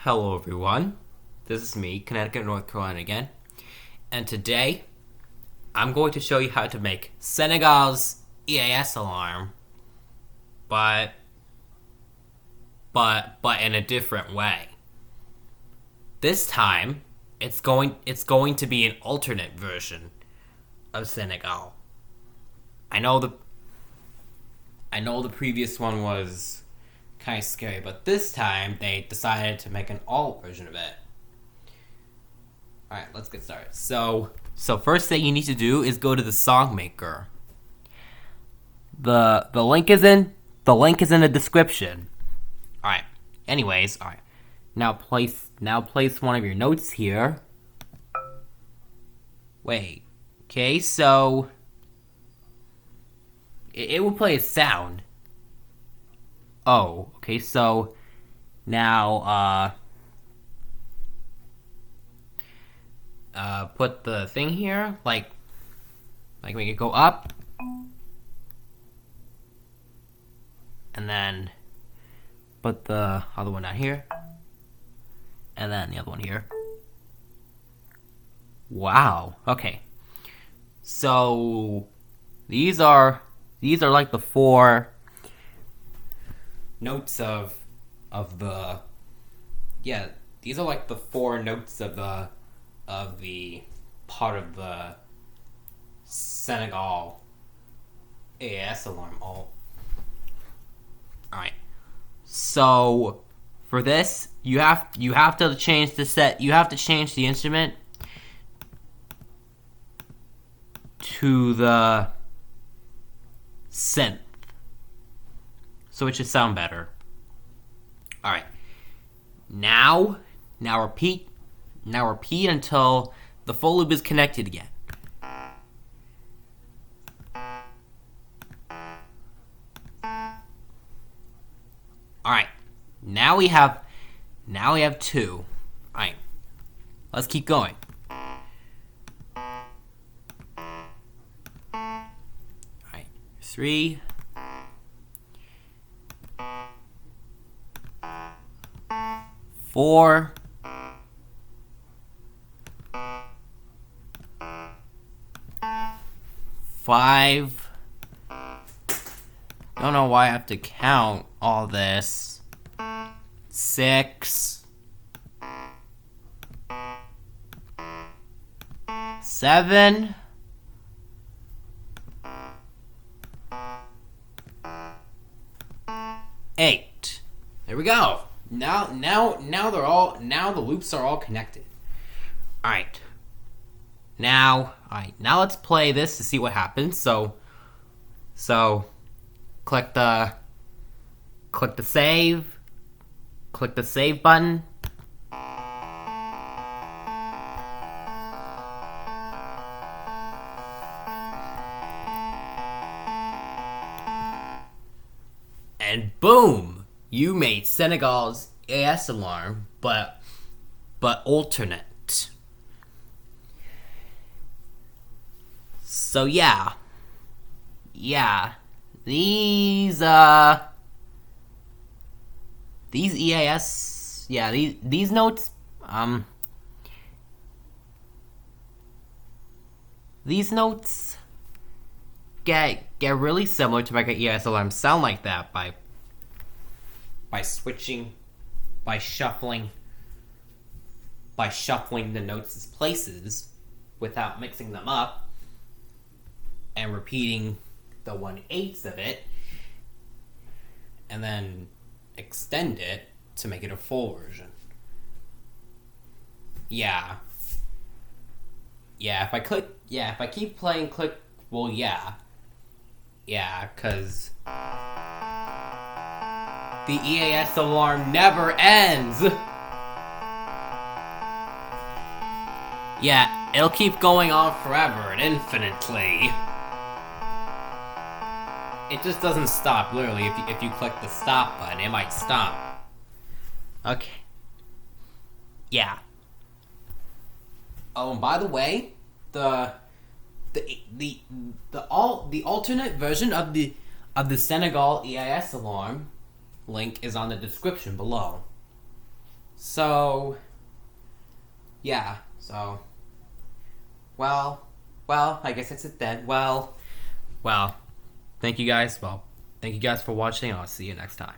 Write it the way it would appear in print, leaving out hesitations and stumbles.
Hello everyone, this is me, Connecticut, North Carolina again, and today I'm going to show you how to make Senegal's EAS alarm, but in a different way. This time, it's going to be an alternate version of Senegal. I know the previous one was kind of scary, but this time they decided to make an alt version of it. Alright, let's get started. So first thing you need to do is go to the song maker. The link is in the description. Alright. Anyways, alright. Now place one of your notes here. Wait. Okay, so it will play a sound. Oh, okay, so now, put the thing here, like make it go up, and then put the other one down here, and then the other one here. Wow, okay. So, these are like the four notes of the these are like the four notes of the part of the Senegal EAS alarm. Alright. So for this you have to change the instrument to the synth, so it should sound better. Alright. Now repeat until the full loop is connected again. Alright. Now we have two. Alright. Let's keep going. Alright. 3, 4, 5. Don't know why I have to count all this. 6, 7, 8. There we go. Now the loops are all connected. Alright. Now let's play this to see what happens. So click the save button. And boom, you made Senegal's EAS alarm, but alternate. So yeah, these EAS, these notes, get really similar to make an EAS alarm sound like that by shuffling the notes' places without mixing them up and repeating the 1/8 of it, and then extend it to make it a full version. Yeah, if I keep playing click, well, cause the EAS alarm never ends. Yeah, it'll keep going on forever and infinitely. It just doesn't stop, literally. If you click the stop button, it might stop. Okay. Yeah. Oh, and by the way, the alternate version of the Senegal EAS alarm link is on the description below. So, yeah. So, well, I guess that's it then. Well, thank you guys. Well, thank you guys for watching. I'll see you next time.